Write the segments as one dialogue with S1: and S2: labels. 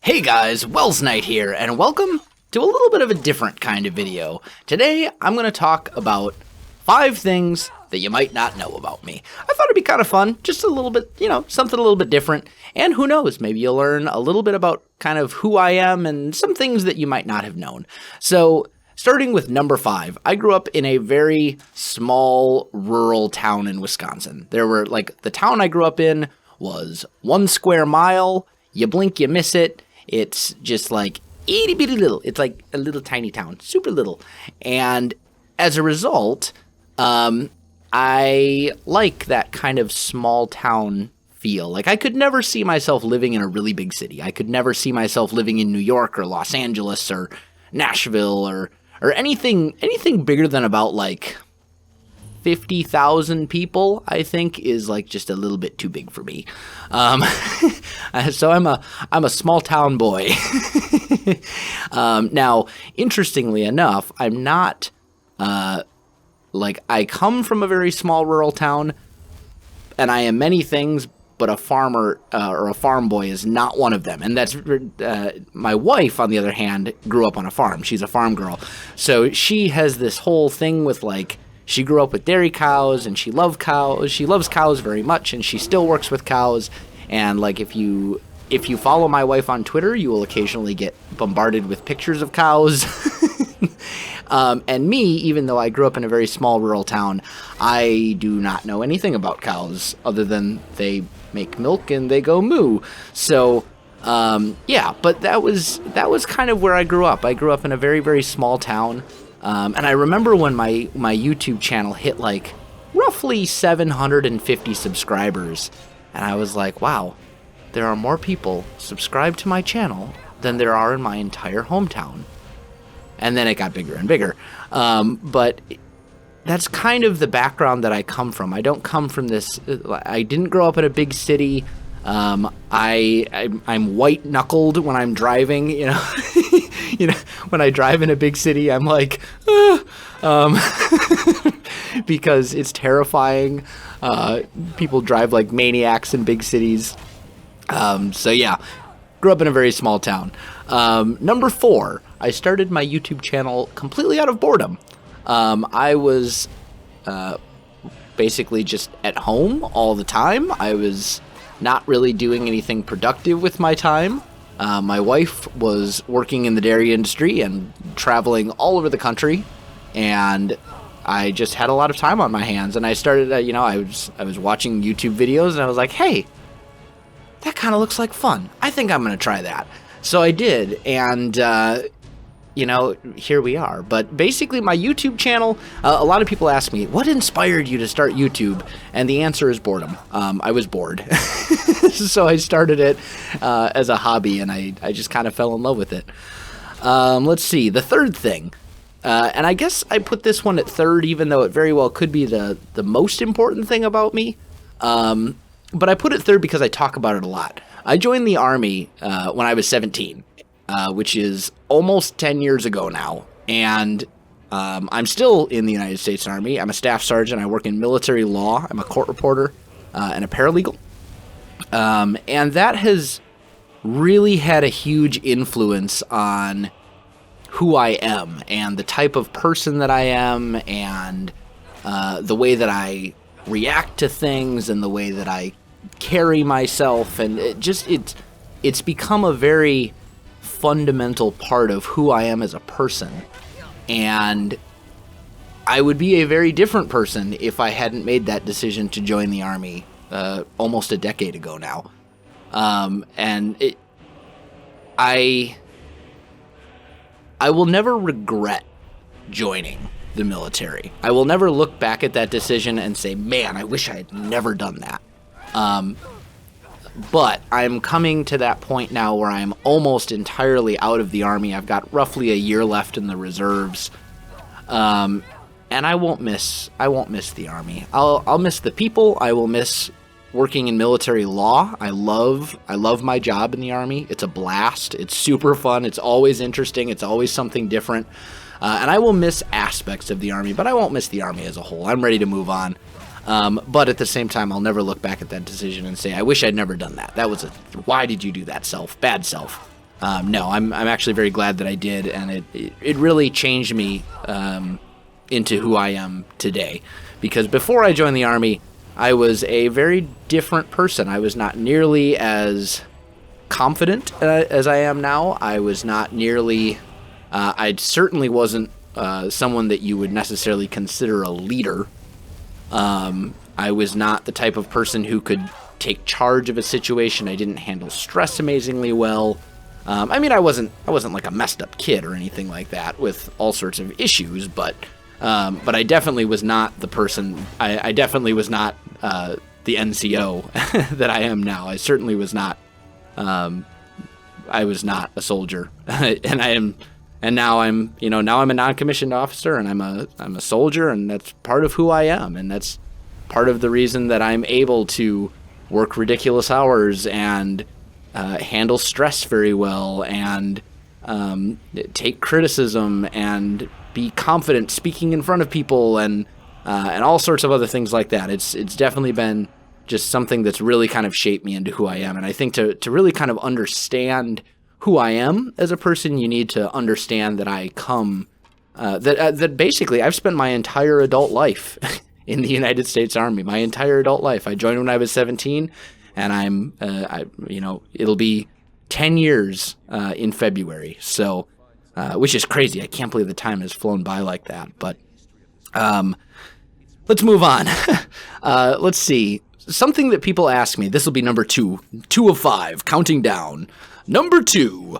S1: Hey guys, Welsknight here, and welcome to a little bit of a different kind of video. Today, I'm going to talk about 5 things that you might not know about me. I thought it'd be kind of fun, just a little bit, something a little bit different, and who knows, maybe you'll learn a little bit about kind of who I am and some things that you might not have known. So, starting with number 5, I grew up in a very small rural town in Wisconsin. The town I grew up in was 1 square mile. You blink, you miss it. It's just like itty bitty little. It's like a little tiny town, super little. And as a result, I like that kind of small town feel. Like I could never see myself living in a really big city. I could never see myself living in New York or Los Angeles or Nashville or anything bigger than about like 50,000 people, I think, is like just a little bit too big for me. So I'm a small town boy. Now, interestingly enough, I'm not I come from a very small rural town, and I am many things, but a farmer or a farm boy is not one of them. And that's my wife, on the other hand, grew up on a farm. She's a farm girl, so she has this whole thing with like. She grew up with dairy cows, and she loves cows. She loves cows very much, and she still works with cows. And like if you follow my wife on Twitter, you will occasionally get bombarded with pictures of cows. And me, even though I grew up in a very small rural town, I do not know anything about cows other than they make milk and they go moo. So but that was kind of where I grew up. I grew up in a very, very small town. And I remember when my YouTube channel hit like roughly 750 subscribers, and I was like, wow, there are more people subscribed to my channel than there are in my entire hometown. And then it got bigger and bigger. But that's kind of the background that I come from. I don't come from this, I didn't grow up in a big city. I'm white knuckled when I'm driving, when I drive in a big city, I'm like, because it's terrifying. People drive like maniacs in big cities. Grew up in a very small town. Number 4, I started my YouTube channel completely out of boredom. I was basically just at home all the time. I was not really doing anything productive with my time. My wife was working in the dairy industry and traveling all over the country, and I just had a lot of time on my hands. And I started, I was watching YouTube videos, and I was like, hey, that kind of looks like fun. I think I'm going to try that. So I did, and here we are. But basically, my YouTube channel, a lot of people ask me, what inspired you to start YouTube? And the answer is boredom. I was bored. So I started it as a hobby, and I just kind of fell in love with it. Let's see, the third thing. And I guess I put this one at third, even though it very well could be the most important thing about me. But I put it third because I talk about it a lot. I joined the Army when I was 17. Which is almost 10 years ago now, and I'm still in the United States Army. I'm a staff sergeant. I work in military law. I'm a court reporter and a paralegal. And that has really had a huge influence on who I am and the type of person that I am and the way that I react to things and the way that I carry myself. And it's become a very fundamental part of who I am as a person, and I would be a very different person if I hadn't made that decision to join the Army almost a decade ago now. I will never regret joining the military. I will never look back at that decision and say, man, I wish I had never done that. But I'm coming to that point now where I'm almost entirely out of the Army. I've got roughly a year left in the reserves, and I won't miss the Army. I'll miss the people. I will miss working in military law. I love my job in the Army. It's a blast. It's super fun. It's always interesting. It's always something different. And I will miss aspects of the Army, but I won't miss the Army as a whole. I'm ready to move on. But at the same time, I'll never look back at that decision and say, I wish I'd never done that. Why did you do that, self? Bad self. No, I'm actually very glad that I did, and it really changed me into who I am today. Because before I joined the Army, I was a very different person. I was not nearly as confident as I am now. I was not nearly... I certainly wasn't someone that you would necessarily consider a leader. I was not the type of person who could take charge of a situation. I didn't handle stress amazingly well. I mean, I wasn't like a messed up kid or anything like that with all sorts of issues, but I definitely was not the person. I definitely was not the NCO that I am now. I certainly was not. I was not a soldier, and I am. And now I'm a non-commissioned officer, and I'm a soldier, and that's part of who I am, and that's part of the reason that I'm able to work ridiculous hours and handle stress very well and take criticism and be confident speaking in front of people and all sorts of other things like that. It's definitely been just something that's really kind of shaped me into who I am, and I think to really kind of understand who I am as a person, you need to understand that I come, that basically I've spent my entire adult life in the United States Army, my entire adult life. I joined when I was 17, and it'll be 10 years in February, so, which is crazy. I can't believe the time has flown by like that, but let's move on. Let's see. Something that people ask me, this will be number 2 of 5, counting down. Number 2,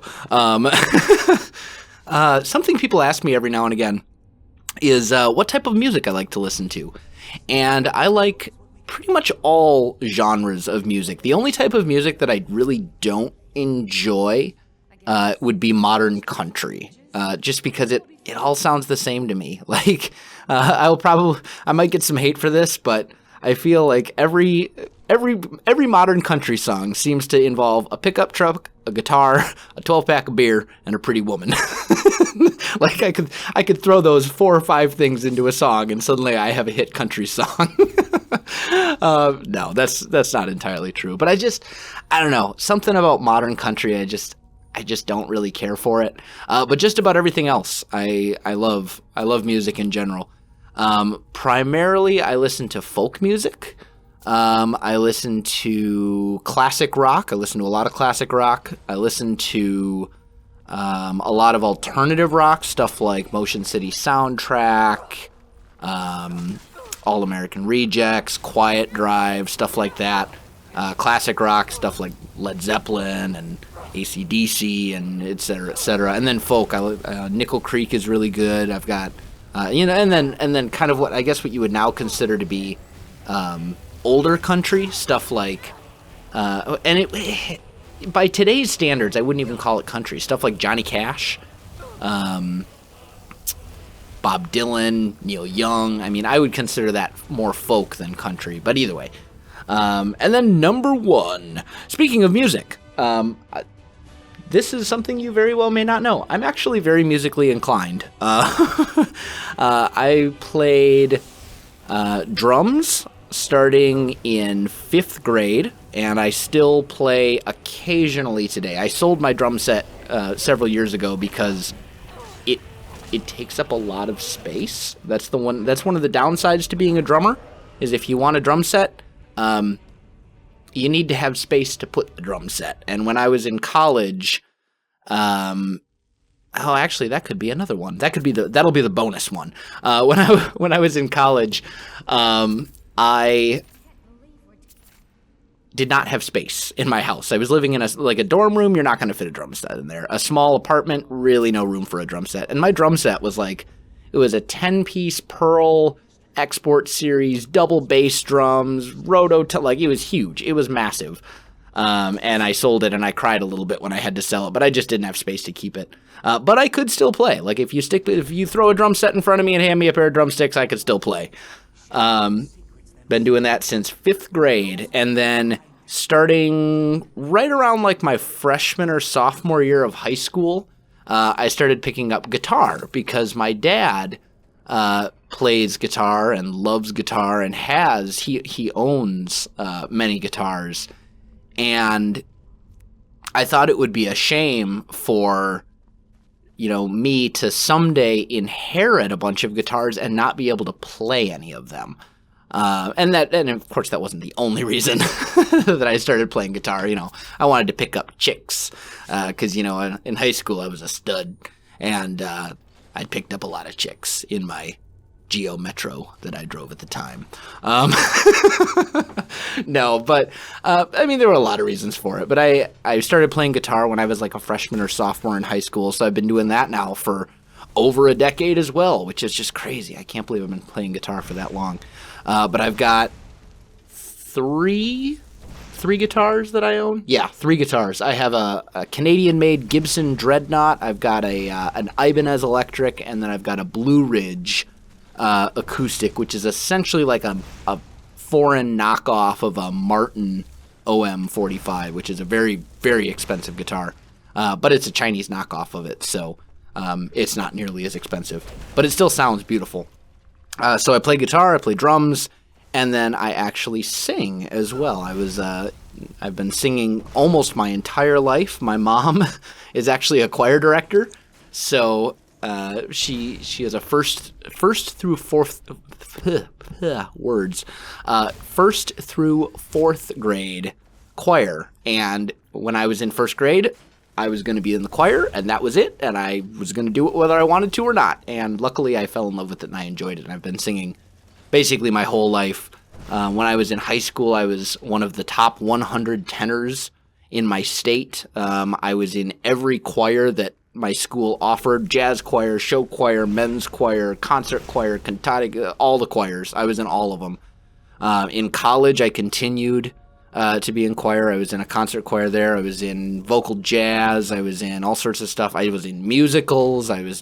S1: something people ask me every now and again is what type of music I like to listen to. And I like pretty much all genres of music. The only type of music that I really don't enjoy would be modern country, just because it all sounds the same to me. Like, I might get some hate for this, but I feel like every modern country song seems to involve a pickup truck, a guitar, a 12-pack of beer, and a pretty woman. Like I could throw those 4 or 5 things into a song, and suddenly I have a hit country song. No, that's not entirely true. But I don't know, something about modern country. I just don't really care for it. But just about everything else, I love music in general. Primarily, I listen to folk music. I listen to classic rock. I listen to a lot of classic rock. I listen to a lot of alternative rock, stuff like Motion City Soundtrack, All American Rejects, Quiet Drive, stuff like that. Classic rock, stuff like Led Zeppelin and AC/DC and et cetera, et cetera. And then folk, Nickel Creek is really good. I've got, and then kind of what you would now consider to be older country, stuff like, by today's standards, I wouldn't even call it country. Stuff like Johnny Cash, Bob Dylan, Neil Young. I mean, I would consider that more folk than country, but either way. And then number 1, speaking of music, this is something you very well may not know. I'm actually very musically inclined. I played drums starting in 5th grade, and I still play occasionally today. I sold my drum set several years ago because it takes up a lot of space. That's one of the downsides to being a drummer, is if you want a drum set, you need to have space to put the drum set. And when I was in college, actually, that could be another one. That'll be the bonus one. When I was in college, I did not have space in my house. I was living in a dorm room. You're not going to fit a drum set in there. A small apartment, really no room for a drum set. And my drum set was it was a 10-piece Pearl Export Series, double bass drums, it was huge. It was massive. And I sold it, and I cried a little bit when I had to sell it, but I just didn't have space to keep it. But I could still play. Like, if you throw a drum set in front of me and hand me a pair of drumsticks, I could still play. Been doing that since 5th grade, and then starting right around my freshman or sophomore year of high school, I started picking up guitar because my dad plays guitar and loves guitar and he owns many guitars, and I thought it would be a shame for, me to someday inherit a bunch of guitars and not be able to play any of them. And of course that wasn't the only reason that I started playing guitar. I wanted to pick up chicks, cause in high school I was a stud, and, I'd picked up a lot of chicks in my Geo Metro that I drove at the time. No, but, there were a lot of reasons for it, but I started playing guitar when I was like a freshman or sophomore in high school. So I've been doing that now for over a decade as well, which is just crazy. I can't believe I've been playing guitar for that long. But I've got three guitars that I own. Yeah, 3 guitars. I have a Canadian-made Gibson Dreadnought. I've got an Ibanez electric, and then I've got a Blue Ridge acoustic, which is essentially like a foreign knockoff of a Martin OM45, which is a very, very expensive guitar. But it's a Chinese knockoff of it, so it's not nearly as expensive. But it still sounds beautiful. So I play guitar, I play drums, and then I actually sing as well. I've been singing almost my entire life. My mom is actually a choir director, so she has a first through fourth grade choir, and when I was in first grade, I was going to be in the choir, and that was it, and I was going to do it whether I wanted to or not, and luckily I fell in love with it and I enjoyed it, and I've been singing basically my whole life. When I was in high school, I was one of the top 100 tenors in my state. I was in every choir that my school offered: jazz choir, show choir, men's choir, concert choir, cantata, all the choirs. I was in all of them. In college, I continued to be in choir. I was in a concert choir there. I was in vocal jazz. I was in all sorts of stuff. I was in musicals. I was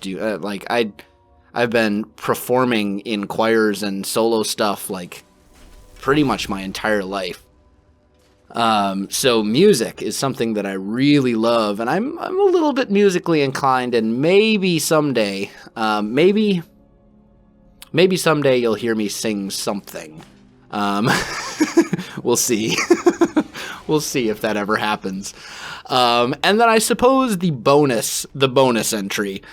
S1: I've been performing in choirs and solo stuff like pretty much my entire life. So music is something that I really love, and I'm a little bit musically inclined, and maybe someday, maybe someday you'll hear me sing something. We'll see. We'll see if that ever happens. And then I suppose the bonus entry.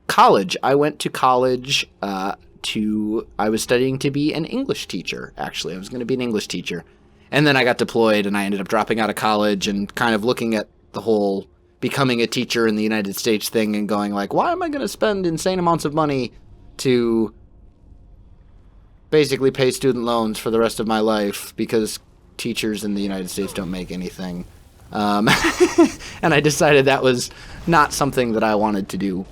S1: College. I went to college I was studying to be an English teacher, actually. I was going to be an English teacher. And then I got deployed, and I ended up dropping out of college and kind of looking at the whole becoming a teacher in the United States thing and going like, why am I going to spend insane amounts of money to basically pay student loans for the rest of my life, because teachers in the United States don't make anything. And I decided that was not something that I wanted to do.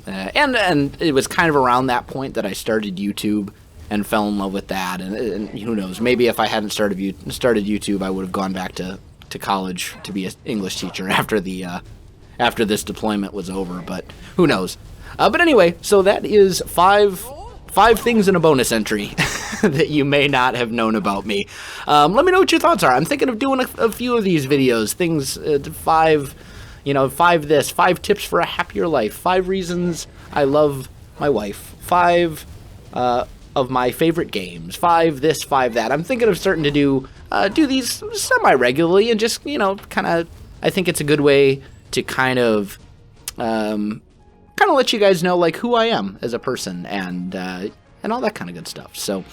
S1: And it was kind of around that point that I started YouTube and fell in love with that. And who knows, maybe if I hadn't started YouTube, I would have gone back to college to be an English teacher after this deployment was over. But who knows? But anyway, so that is five things in a bonus entry that you may not have known about me. Let me know what your thoughts are. I'm thinking of doing a few of these videos. Things, 5 tips for a happier life. 5 reasons I love my wife. 5 of my favorite games. 5 this, 5 that. I'm thinking of starting to do these semi-regularly, and just, kind of, I think it's a good way to kind of let you guys know like who I am as a person and all that kind of good stuff. So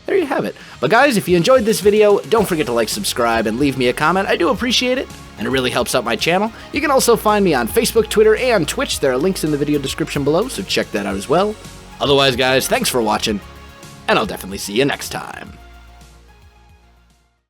S1: there you have it. But guys, if you enjoyed this video, don't forget to like, subscribe, and leave me a comment. I do appreciate it, and it really helps out my channel. You can also find me on Facebook, Twitter, and Twitch. There are links in the video description below, so check that out as well. Otherwise, guys, thanks for watching, and I'll definitely see you next time.